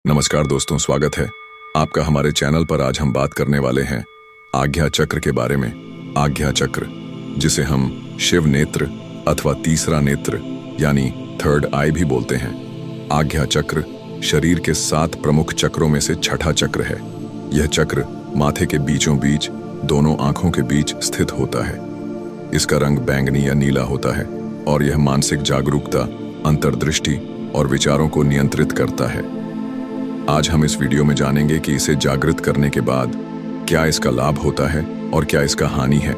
नमस्कार दोस्तों, स्वागत है आपका हमारे चैनल पर। आज हम बात करने वाले हैं आज्ञा चक्र के बारे में। आज्ञा चक्र, जिसे हम शिव नेत्र अथवा तीसरा नेत्र यानी थर्ड आई भी बोलते हैं। आज्ञा चक्र शरीर के 7 प्रमुख चक्रों में से छठा चक्र है। यह चक्र माथे के बीचों बीच दोनों आंखों के बीच स्थित होता है। इसका रंग बैंगनी या नीला होता है और यह मानसिक जागरूकता, अंतर्दृष्टि और विचारों को नियंत्रित करता है। आज हम इस वीडियो में जानेंगे कि इसे जागृत करने के बाद क्या इसका लाभ होता है और क्या इसका हानि है,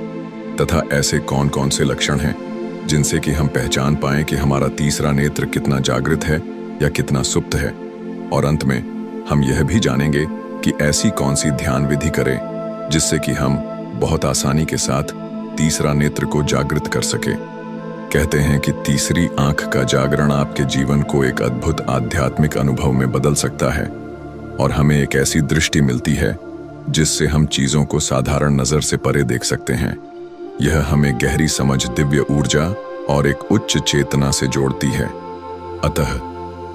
तथा ऐसे कौन कौन से लक्षण हैं जिनसे कि हम पहचान पाएं कि हमारा तीसरा नेत्र कितना जागृत है या कितना सुप्त है। और अंत में हम यह भी जानेंगे कि ऐसी कौन सी ध्यान विधि करें जिससे कि हम बहुत आसानी के साथ तीसरा नेत्र को जागृत कर सके। कहते हैं कि तीसरी आंख का जागरण आपके जीवन को एक अद्भुत आध्यात्मिक अनुभव में बदल सकता है और हमें एक ऐसी दृष्टि मिलती है जिससे हम चीजों को साधारण नजर से परे देख सकते हैं। यह हमें गहरी समझ, दिव्य ऊर्जा और एक उच्च चेतना से जोड़ती है। अतः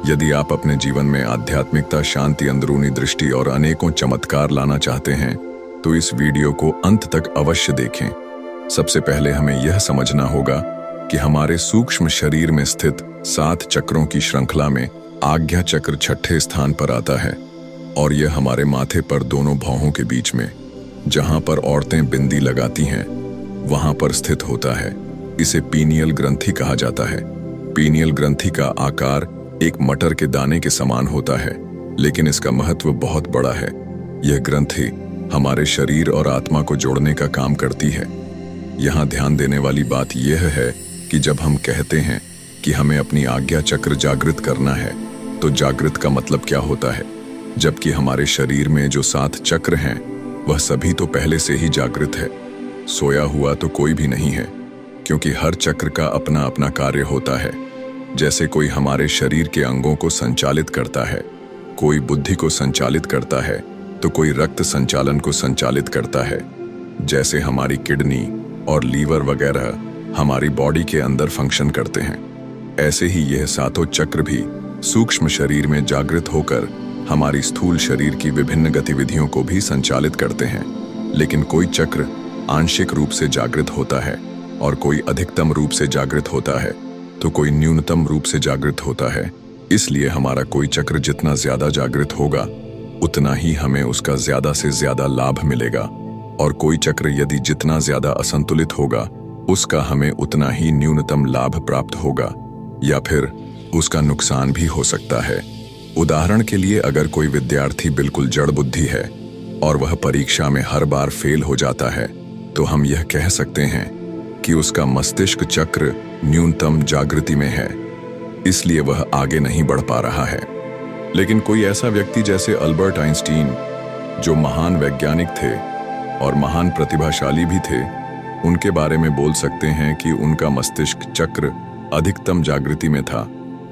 यदि आप अपने जीवन में आध्यात्मिकता, शांति, अंदरूनी दृष्टि और अनेकों चमत्कार लाना चाहते हैं तो इस वीडियो को अंत तक अवश्य देखें। सबसे पहले हमें यह समझना होगा कि हमारे सूक्ष्म शरीर में स्थित 7 चक्रों की श्रृंखला में आज्ञा चक्र छठे स्थान पर आता है और यह हमारे माथे पर दोनों भौहों के बीच में, जहां पर औरतें बिंदी लगाती हैं, वहां पर स्थित होता है। इसे पीनियल ग्रंथि कहा जाता है। पीनियल ग्रंथि का आकार एक मटर के दाने के समान होता है, लेकिन इसका महत्व बहुत बड़ा है। यह ग्रंथि हमारे शरीर और आत्मा को जोड़ने का काम करती है। यहाँ ध्यान देने वाली बात यह है कि जब हम कहते हैं कि हमें अपनी आज्ञा चक्र जागृत करना है, तो जागृत का मतलब क्या होता है, जबकि हमारे शरीर में जो 7 चक्र हैं वह सभी तो पहले से ही जागृत है। सोया हुआ तो कोई भी नहीं है, क्योंकि हर चक्र का अपना अपना कार्य होता है। जैसे कोई हमारे शरीर के अंगों को संचालित करता है, कोई बुद्धि को संचालित करता है, तो कोई रक्त संचालन को संचालित करता है। जैसे हमारी किडनी और लीवर वगैरह हमारी बॉडी के अंदर फंक्शन करते हैं, ऐसे ही यह 7 चक्र भी सूक्ष्म शरीर में जागृत होकर हमारी स्थूल शरीर की विभिन्न गतिविधियों को भी संचालित करते हैं। लेकिन कोई चक्र आंशिक रूप से जागृत होता है और कोई अधिकतम रूप से जागृत होता है, तो कोई न्यूनतम रूप से जागृत होता है। इसलिए हमारा कोई चक्र जितना ज्यादा जागृत होगा उतना ही हमें उसका ज्यादा से ज्यादा लाभ मिलेगा, और कोई चक्र यदि जितना ज्यादा असंतुलित होगा उसका हमें उतना ही न्यूनतम लाभ प्राप्त होगा, या फिर उसका नुकसान भी हो सकता है। उदाहरण के लिए, अगर कोई विद्यार्थी बिल्कुल जड़ बुद्धि है और वह परीक्षा में हर बार फेल हो जाता है, तो हम यह कह सकते हैं कि उसका मस्तिष्क चक्र न्यूनतम जागृति में है, इसलिए वह आगे नहीं बढ़ पा रहा है। लेकिन कोई ऐसा व्यक्ति जैसे अल्बर्ट आइंस्टीन, जो महान वैज्ञानिक थे और महान प्रतिभाशाली भी थे, उनके बारे में बोल सकते हैं कि उनका मस्तिष्क चक्र अधिकतम जागृति में था।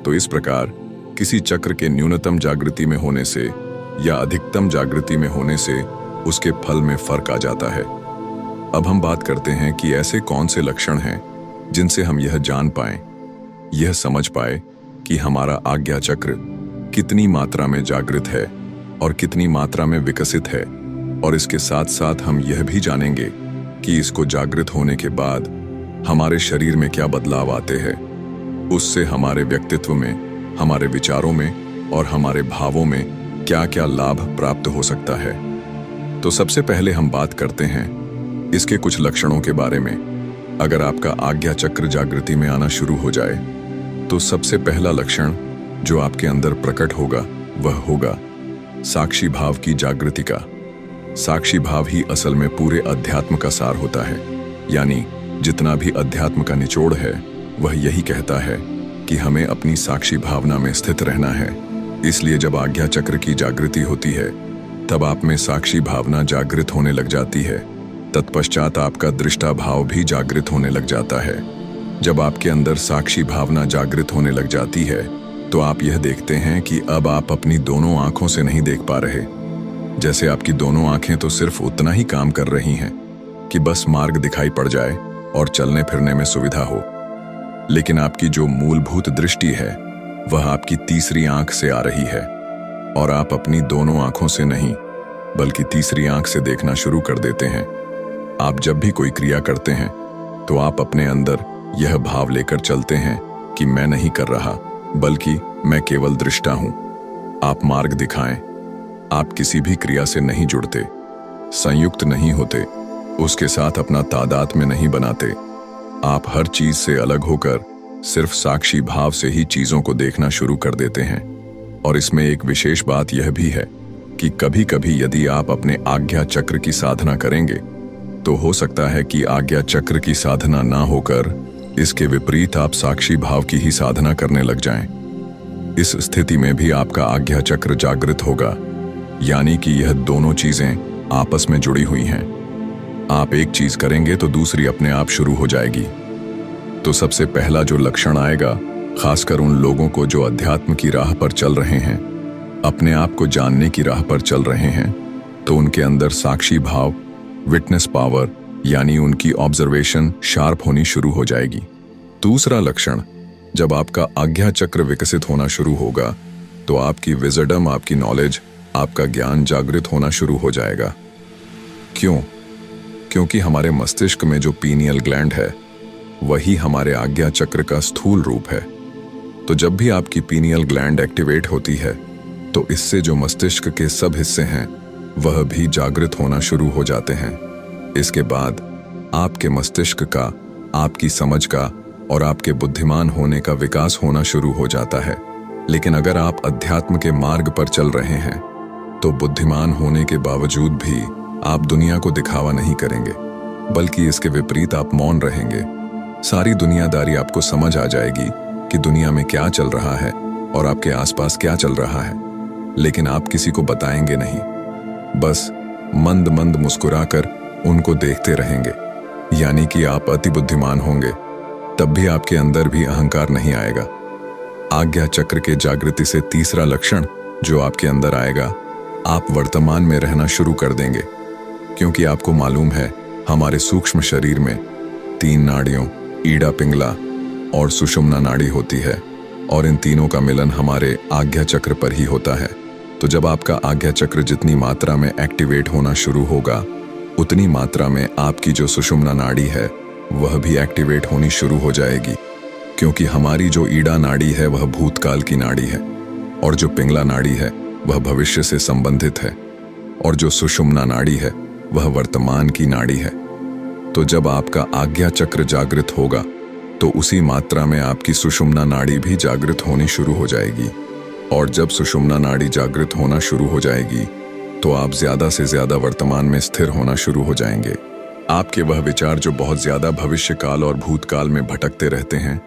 तो इस प्रकार किसी चक्र के न्यूनतम जागृति में होने से या अधिकतम जागृति में होने से उसके फल में फर्क आ जाता है। अब हम बात करते हैं कि ऐसे कौन से लक्षण हैं जिनसे हम यह जान पाएं, यह समझ पाए कि हमारा आज्ञा चक्र कितनी मात्रा में जागृत है और कितनी मात्रा में विकसित है। और इसके साथ साथ हम यह भी जानेंगे कि इसको जागृत होने के बाद हमारे शरीर में क्या बदलाव आते हैं, उससे हमारे व्यक्तित्व में, हमारे विचारों में और हमारे भावों में क्या क्या लाभ प्राप्त हो सकता है। तो सबसे पहले हम बात करते हैं इसके कुछ लक्षणों के बारे में। अगर आपका आज्ञा चक्र जागृति में आना शुरू हो जाए तो सबसे पहला लक्षण जो आपके अंदर प्रकट होगा वह होगा साक्षी भाव की जागृति का। साक्षी भाव ही असल में पूरे अध्यात्म का सार होता है, यानी जितना भी अध्यात्म का निचोड़ है वह यही कहता है कि हमें अपनी साक्षी भावना में स्थित रहना है। इसलिए जब आज्ञा चक्र की जागृति होती है तब आप में साक्षी भावना जागृत होने लग जाती है। तत्पश्चात आपका दृष्टा भाव भी जागृत होने लग जाता है। जब आपके अंदर साक्षी भावना जागृत होने लग जाती है तो आप यह देखते हैं कि अब आप अपनी दोनों आंखों से नहीं देख पा रहे। जैसे आपकी दोनों आंखें तो सिर्फ उतना ही काम कर रही हैं कि बस मार्ग दिखाई पड़ जाए और चलने फिरने में सुविधा हो, लेकिन आपकी जो मूलभूत दृष्टि है वह आपकी तीसरी आंख से आ रही है। और आप अपनी दोनों आंखों से नहीं बल्कि तीसरी आंख से देखना शुरू कर देते हैं। आप जब भी कोई क्रिया करते हैं तो आप अपने अंदर यह भाव लेकर चलते हैं कि मैं नहीं कर रहा बल्कि मैं केवल दृष्टा हूं। आप मार्ग दिखाएं। आप किसी भी क्रिया से नहीं जुड़ते, संयुक्त नहीं होते, उसके साथ अपना तादाद में नहीं बनाते। आप हर चीज से अलग होकर सिर्फ साक्षी भाव से ही चीजों को देखना शुरू कर देते हैं। और इसमें एक विशेष बात यह भी है कि कभी कभी यदि आप अपने आज्ञा चक्र की साधना करेंगे तो हो सकता है कि आज्ञा चक्र की साधना ना होकर इसके विपरीत आप साक्षी भाव की ही साधना करने लग जाएं। इस स्थिति में भी आपका आज्ञा चक्र जागृत होगा, यानी कि यह दोनों चीजें आपस में जुड़ी हुई हैं। आप एक चीज करेंगे तो दूसरी अपने आप शुरू हो जाएगी। तो सबसे पहला जो लक्षण आएगा, खासकर उन लोगों को जो अध्यात्म की राह पर चल रहे हैं, अपने आप को जानने की राह पर चल रहे हैं, तो उनके अंदर साक्षी भाव, विटनेस पावर यानी उनकी ऑब्जर्वेशन शार्प होनी शुरू हो जाएगी। दूसरा लक्षण, जब आपका आज्ञा चक्र विकसित होना शुरू होगा तो आपकी विजडम, आपकी नॉलेज, आपका ज्ञान जागृत होना शुरू हो जाएगा। क्यों? क्योंकि हमारे मस्तिष्क में जो पीनियल ग्लैंड है वही हमारे आज्ञा चक्र का स्थूल रूप है। तो जब भी आपकी पीनियल ग्लैंड एक्टिवेट होती है तो इससे जो मस्तिष्क के सब हिस्से हैं वह भी जागृत होना शुरू हो जाते हैं। इसके बाद आपके मस्तिष्क का, आपकी समझ का और आपके बुद्धिमान होने का विकास होना शुरू हो जाता है। लेकिन अगर आप अध्यात्म के मार्ग पर चल रहे हैं तो बुद्धिमान होने के बावजूद भी आप दुनिया को दिखावा नहीं करेंगे, बल्कि इसके विपरीत आप मौन रहेंगे। सारी दुनियादारी आपको समझ आ जाएगी कि दुनिया में क्या चल रहा है और आपके आसपास क्या चल रहा है, लेकिन आप किसी को बताएंगे नहीं। बस मंद मंद मुस्कुराकर उनको देखते रहेंगे। यानी कि आप अति बुद्धिमान होंगे, तब भी आपके अंदर भी अहंकार नहीं आएगा। आज्ञा चक्र के जागृति से तीसरा लक्षण जो आपके अंदर आएगा, आप वर्तमान में रहना शुरू कर देंगे। क्योंकि आपको मालूम है हमारे सूक्ष्म शरीर में 3 नाड़ियों, ईड़ा, पिंगला और सुषुम्ना नाड़ी होती है और इन तीनों का मिलन हमारे आज्ञा चक्र पर ही होता है। तो जब आपका आज्ञा चक्र जितनी मात्रा में एक्टिवेट होना शुरू होगा उतनी मात्रा में आपकी जो सुषुम्ना नाड़ी है वह भी एक्टिवेट होनी शुरू हो जाएगी। क्योंकि हमारी जो ईड़ा नाड़ी है वह भूतकाल की नाड़ी है और जो पिंगला नाड़ी है वह भविष्य से संबंधित है और जो सुषुम्ना नाड़ी है वह वर्तमान की नाड़ी है। तो जब आपका आज्ञा चक्र जागृत होगा तो उसी मात्रा में आपकी सुषुम्ना नाड़ी भी जागृत होनी शुरू हो जाएगी। और जब सुषुम्ना नाड़ी जागृत होना शुरू हो जाएगी तो आप ज्यादा से ज्यादा वर्तमान में स्थिर होना शुरू हो जाएंगे। आपके वह विचार जो बहुत ज्यादा भविष्य काल और भूतकाल में भटकते रहते हैं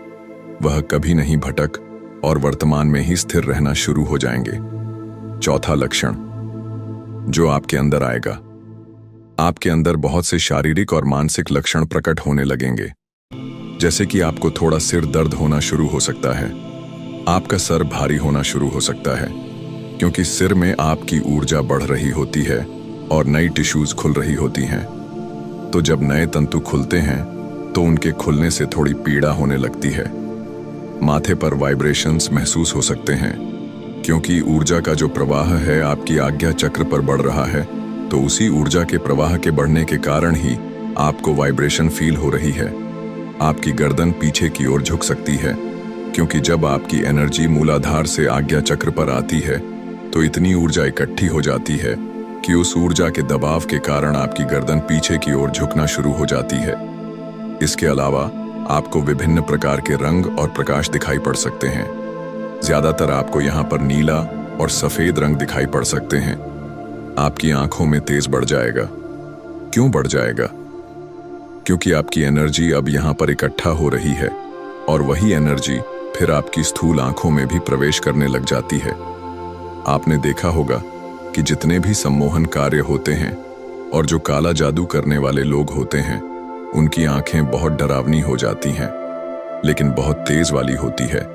वह कभी नहीं भटक और वर्तमान में ही स्थिर रहना शुरू हो जाएंगे। चौथा लक्षण जो आपके अंदर आएगा, आपके अंदर बहुत से शारीरिक और मानसिक लक्षण प्रकट होने लगेंगे। जैसे कि आपको थोड़ा सिर दर्द होना शुरू हो सकता है, आपका सर भारी होना शुरू हो सकता है, क्योंकि सिर में आपकी ऊर्जा बढ़ रही होती है और नई टिश्यूज खुल रही होती हैं। तो जब नए तंतु खुलते हैं तो उनके खुलने से थोड़ी पीड़ा होने लगती है। माथे पर वाइब्रेशंस महसूस हो सकते हैं, क्योंकि ऊर्जा का जो प्रवाह है आपकी आज्ञा चक्र पर बढ़ रहा है। तो उसी ऊर्जा के प्रवाह के बढ़ने के कारण ही आपको वाइब्रेशन फील हो रही है। आपकी गर्दन पीछे की ओर झुक सकती है, क्योंकि जब आपकी एनर्जी मूलाधार से आज्ञा चक्र पर आती है तो इतनी ऊर्जा इकट्ठी हो जाती है कि उस ऊर्जा के दबाव के कारण आपकी गर्दन पीछे की ओर झुकना शुरू हो जाती है। इसके अलावा आपको विभिन्न प्रकार के रंग और प्रकाश दिखाई पड़ सकते हैं। ज्यादातर आपको यहाँ पर नीला और सफेद रंग दिखाई पड़ सकते हैं। आपकी आंखों में तेज बढ़ जाएगा। क्यों बढ़ जाएगा? क्योंकि आपकी एनर्जी अब यहाँ पर इकट्ठा हो रही है और वही एनर्जी फिर आपकी स्थूल आंखों में भी प्रवेश करने लग जाती है। आपने देखा होगा कि जितने भी सम्मोहन कार्य होते हैं और जो काला जादू करने वाले लोग होते हैं उनकी आंखें बहुत डरावनी हो जाती हैं, लेकिन बहुत तेज वाली होती है,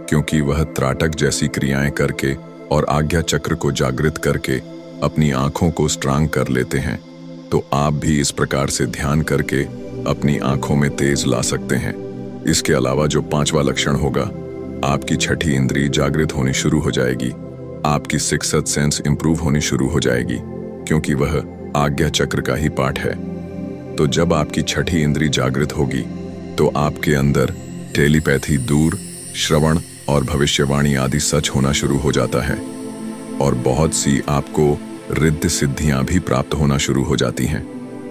क्योंकि वह त्राटक जैसी क्रियाएं करके और आज्ञा चक्र को जागृत करके अपनी आंखों को स्ट्रांग कर लेते हैं। तो आप भी इस प्रकार से ध्यान करके अपनी आंखों में तेज ला सकते हैं। इसके अलावा जो 5वां लक्षण होगा, आपकी छठी इंद्री जागृत होनी शुरू हो जाएगी। आपकी सिक्स्थ सेंस इंप्रूव होनी शुरू हो जाएगी, क्योंकि वह आज्ञा चक्र का ही पार्ट है। तो जब आपकी छठी इंद्री जागृत होगी तो आपके अंदर टेलीपैथी, दूर श्रवण और भविष्यवाणी आदि सच होना शुरू हो जाता है, और बहुत सी आपको रिद्ध सिद्धियां भी प्राप्त होना शुरू हो जाती हैं,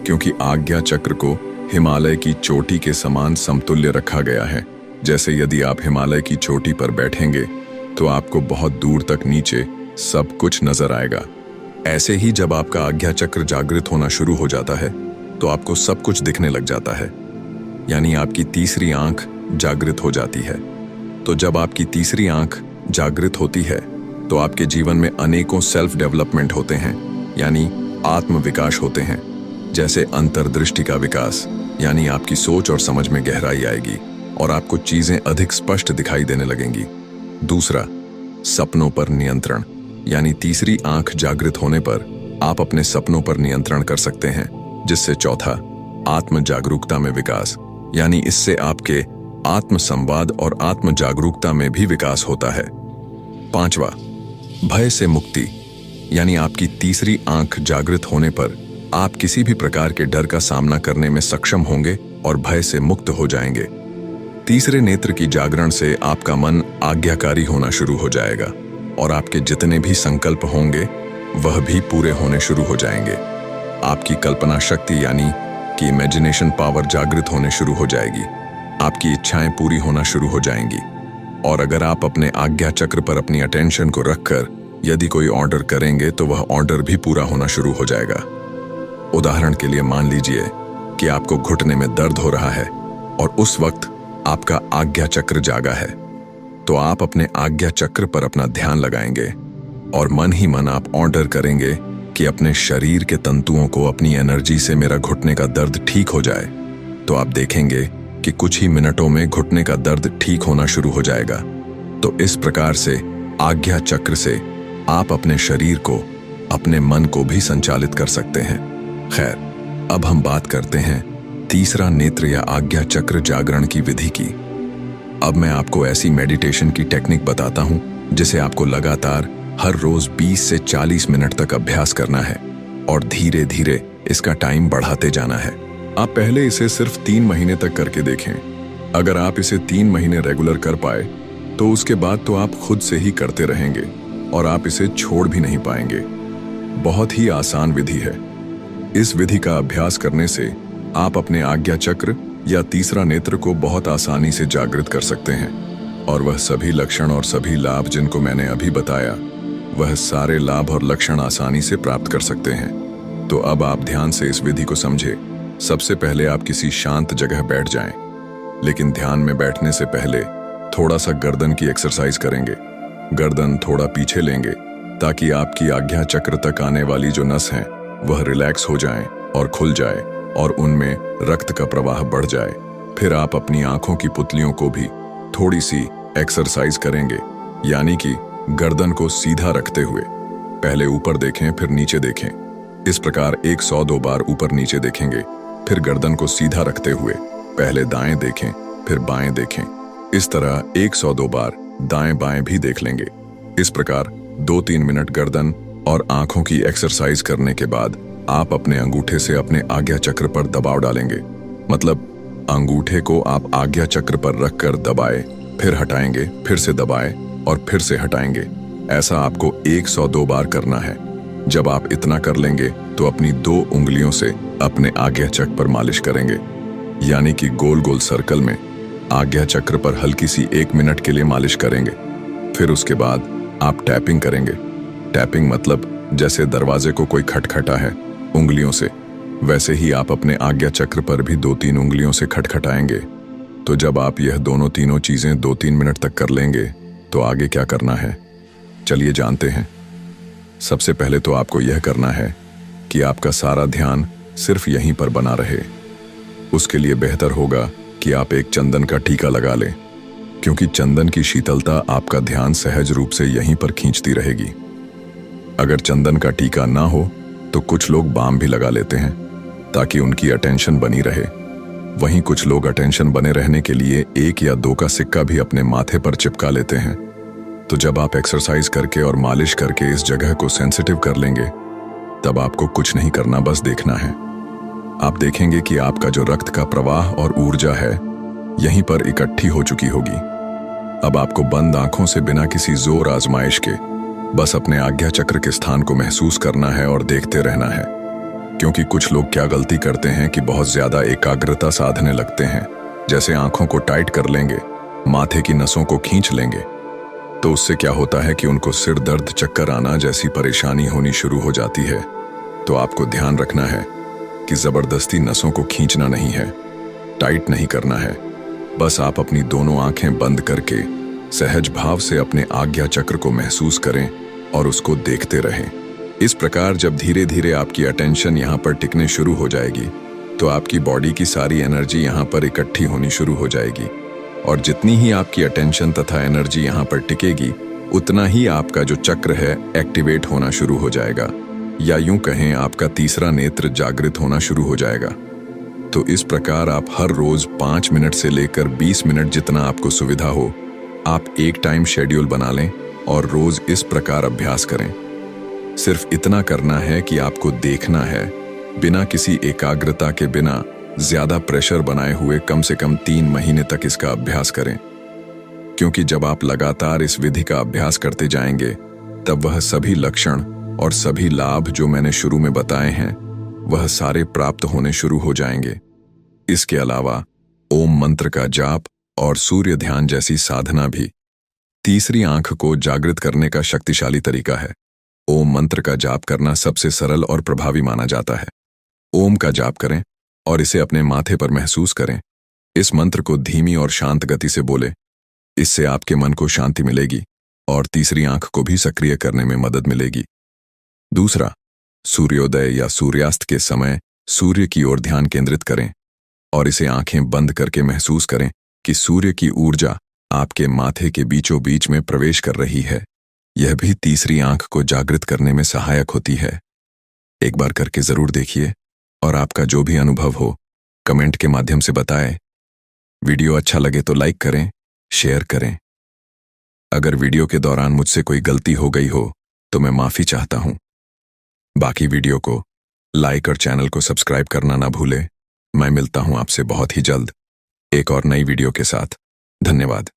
क्योंकि आज्ञा चक्र को हिमालय की चोटी के समान समतुल्य रखा गया है। जैसे यदि आप हिमालय की चोटी पर बैठेंगे तो आपको बहुत दूर तक नीचे सब कुछ नजर आएगा। ऐसे ही जब आपका आज्ञा चक्र जागृत होना शुरू हो जाता है तो आपको सब कुछ दिखने लग जाता है, यानी आपकी तीसरी आंख जागृत हो जाती है। तो जब आपकी तीसरी आंख जागृत होती है तो आपके जीवन में अनेकों सेल्फ डेवलपमेंट होते हैं, यानी आत्म विकास होते हैं। जैसे अंतर्दृष्टि का विकास, यानी आपकी सोच और समझ में गहराई आएगी और आपको चीजें अधिक स्पष्ट दिखाई देने लगेंगी। दूसरा, सपनों पर नियंत्रण, यानी तीसरी आंख जागृत होने पर आप अपने सपनों पर नियंत्रण कर सकते हैं। जिससे चौथा, आत्म जागरूकता में विकास, यानी इससे आपके आत्म संवाद और आत्म जागरूकता में भी विकास होता है। पांचवा, भय से मुक्ति, यानी आपकी तीसरी आंख जागृत होने पर आप किसी भी प्रकार के डर का सामना करने में सक्षम होंगे और भय से मुक्त हो जाएंगे। तीसरे नेत्र की जागरण से आपका मन आज्ञाकारी होना शुरू हो जाएगा और आपके जितने भी संकल्प होंगे वह भी पूरे होने शुरू हो जाएंगे। आपकी कल्पना शक्ति यानी कि इमेजिनेशन पावर जागृत होने शुरू हो जाएगी। आपकी इच्छाएं पूरी होना शुरू हो जाएंगी। और अगर आप अपने आज्ञा चक्र पर अपनी अटेंशन को रखकर यदि कोई ऑर्डर करेंगे तो वह ऑर्डर भी पूरा होना शुरू हो जाएगा। उदाहरण के लिए मान लीजिए कि आपको घुटने में दर्द हो रहा है और उस वक्त आपका आज्ञा चक्र जागा है, तो आप अपने आज्ञा चक्र पर अपना ध्यान लगाएंगे और मन ही मन आप ऑर्डर करेंगे कि अपने शरीर के तंतुओं को अपनी एनर्जी से मेरा घुटने का दर्द ठीक हो जाए। तो आप देखेंगे कि कुछ ही मिनटों में घुटने का दर्द ठीक होना शुरू हो जाएगा। तो इस प्रकार से आज्ञा चक्र से आप अपने शरीर को, अपने मन को भी संचालित कर सकते हैं। खैर, अब हम बात करते हैं तीसरा नेत्र या आज्ञा चक्र जागरण की विधि की। अब मैं आपको ऐसी मेडिटेशन की टेक्निक बताता हूं जिसे आपको लगातार हर रोज 20 से 40 मिनट तक अभ्यास करना है और धीरे धीरे इसका टाइम बढ़ाते जाना है। आप पहले इसे सिर्फ 3 महीने तक करके देखें। अगर आप इसे 3 महीने रेगुलर कर पाए तो उसके बाद तो आप खुद से ही करते रहेंगे और आप इसे छोड़ भी नहीं पाएंगे। बहुत ही आसान विधि है। इस विधि का अभ्यास करने से आप अपने आज्ञा चक्र या तीसरा नेत्र को बहुत आसानी से जागृत कर सकते हैं और वह सभी लक्षण और सभी लाभ जिनको मैंने अभी बताया, वह सारे लाभ और लक्षण आसानी से प्राप्त कर सकते हैं। तो अब आप ध्यान से इस विधि को समझें। सबसे पहले आप किसी शांत जगह बैठ जाएं, लेकिन ध्यान में बैठने से पहले थोड़ा सा गर्दन की एक्सरसाइज करेंगे। गर्दन थोड़ा पीछे लेंगे ताकि आपकी आज्ञा चक्र तक आने वाली जो नस हैं वह रिलैक्स हो जाएं और खुल जाए और उनमें रक्त का प्रवाह बढ़ जाए। फिर आप अपनी आंखों की पुतलियों को भी थोड़ी सी एक्सरसाइज करेंगे, यानी कि गर्दन को सीधा रखते हुए पहले ऊपर देखें फिर नीचे देखें। इस प्रकार 102 बार ऊपर नीचे देखेंगे। फिर गर्दन को सीधा रखते हुए पहले दाएं देखें फिर बाएं देखें। इस तरह 102 बार दाएं बाएं भी देख लेंगे। इस प्रकार 2-3 मिनट गर्दन और आंखों की एक्सरसाइज करने के बाद आप अपने अंगूठे से अपने आज्ञा चक्र पर दबाव डालेंगे। मतलब अंगूठे को आप आज्ञा चक्र पर रखकर दबाए, फिर हटाएंगे, फिर से दबाए और फिर से हटाएंगे। ऐसा आपको 102 बार करना है। जब आप इतना कर लेंगे तो अपनी 2 उंगलियों से अपने आज्ञा चक्र पर मालिश करेंगे, यानी कि गोल गोल सर्कल में आज्ञा चक्र पर हल्की सी 1 मिनट के लिए मालिश करेंगे। फिर उसके बाद आप टैपिंग करेंगे। टैपिंग मतलब जैसे दरवाजे को कोई खटखटा है उंगलियों से, वैसे ही आप अपने आज्ञा चक्र पर भी 2-3 उंगलियों से खटखटाएंगे। तो जब आप यह तीनों चीजें 2-3 मिनट तक कर लेंगे तो आगे क्या करना है, चलिए जानते हैं। सबसे पहले तो आपको यह करना है कि आपका सारा ध्यान सिर्फ यहीं पर बना रहे। उसके लिए बेहतर होगा कि आप एक चंदन का टीका लगा लें, क्योंकि चंदन की शीतलता आपका ध्यान सहज रूप से यहीं पर खींचती रहेगी। अगर चंदन का टीका ना हो तो कुछ लोग बाम भी लगा लेते हैं ताकि उनकी अटेंशन बनी रहे। वहीं कुछ लोग अटेंशन बने रहने के लिए 1 या 2 का सिक्का भी अपने माथे पर चिपका लेते हैं। तो जब आप एक्सरसाइज करके और मालिश करके इस जगह को सेंसिटिव कर लेंगे, तब आपको कुछ नहीं करना, बस देखना है। आप देखेंगे कि आपका जो रक्त का प्रवाह और ऊर्जा है यहीं पर इकट्ठी हो चुकी होगी। अब आपको बंद आंखों से बिना किसी जोर आजमाइश के बस अपने आज्ञा चक्र के स्थान को महसूस करना है और देखते रहना है। क्योंकि कुछ लोग क्या गलती करते हैं कि बहुत ज्यादा एकाग्रता साधने लगते हैं, जैसे आंखों को टाइट कर लेंगे, माथे की नसों को खींच लेंगे। तो उससे क्या होता है कि उनको सिर दर्द, चक्कर आना जैसी परेशानी होनी शुरू हो जाती है। तो आपको ध्यान रखना है कि जबरदस्ती नसों को खींचना नहीं है, टाइट नहीं करना है। बस आप अपनी दोनों आंखें बंद करके सहज भाव से अपने आज्ञा चक्र को महसूस करें और उसको देखते रहें। इस प्रकार जब धीरे धीरे आपकी अटेंशन यहाँ पर टिकने शुरू हो जाएगी, तो आपकी बॉडी की सारी एनर्जी यहाँ पर इकट्ठी होनी शुरू हो जाएगी। और जितनी ही आपकी अटेंशन तथा एनर्जी यहाँ पर टिकेगी, उतना ही आपका जो चक्र है एक्टिवेट होना शुरू हो जाएगा, या यूं कहें आपका तीसरा नेत्र जागृत होना शुरू हो जाएगा। तो इस प्रकार आप हर रोज 5 मिनट से लेकर 20 मिनट जितना आपको सुविधा हो, आप एक टाइम शेड्यूल बना लें और रोज इस प्रकार अभ्यास करें। सिर्फ इतना करना है कि आपको देखना है, बिना किसी एकाग्रता के, बिना ज्यादा प्रेशर बनाए हुए कम से कम 3 महीने तक इसका अभ्यास करें। क्योंकि जब आप लगातार इस विधि का अभ्यास करते जाएंगे, तब वह सभी लक्षण और सभी लाभ जो मैंने शुरू में बताए हैं, वह सारे प्राप्त होने शुरू हो जाएंगे। इसके अलावा ओम मंत्र का जाप और सूर्य ध्यान जैसी साधना भी तीसरी आंख को जागृत करने का शक्तिशाली तरीका है। ओम मंत्र का जाप करना सबसे सरल और प्रभावी माना जाता है। ओम का जाप करें और इसे अपने माथे पर महसूस करें। इस मंत्र को धीमी और शांत गति से बोले। इससे आपके मन को शांति मिलेगी और तीसरी आंख को भी सक्रिय करने में मदद मिलेगी। दूसरा, सूर्योदय या सूर्यास्त के समय सूर्य की ओर ध्यान केंद्रित करें और इसे आंखें बंद करके महसूस करें कि सूर्य की ऊर्जा आपके माथे के बीचों बीच में प्रवेश कर रही है। यह भी तीसरी आंख को जागृत करने में सहायक होती है। एक बार करके जरूर देखिए और आपका जो भी अनुभव हो कमेंट के माध्यम से बताएं। वीडियो अच्छा लगे तो लाइक करें, शेयर करें। अगर वीडियो के दौरान मुझसे कोई गलती हो गई हो तो मैं माफी चाहता हूं। बाकी वीडियो को लाइक और चैनल को सब्सक्राइब करना ना भूलें। मैं मिलता हूं आपसे बहुत ही जल्द एक और नई वीडियो के साथ। धन्यवाद।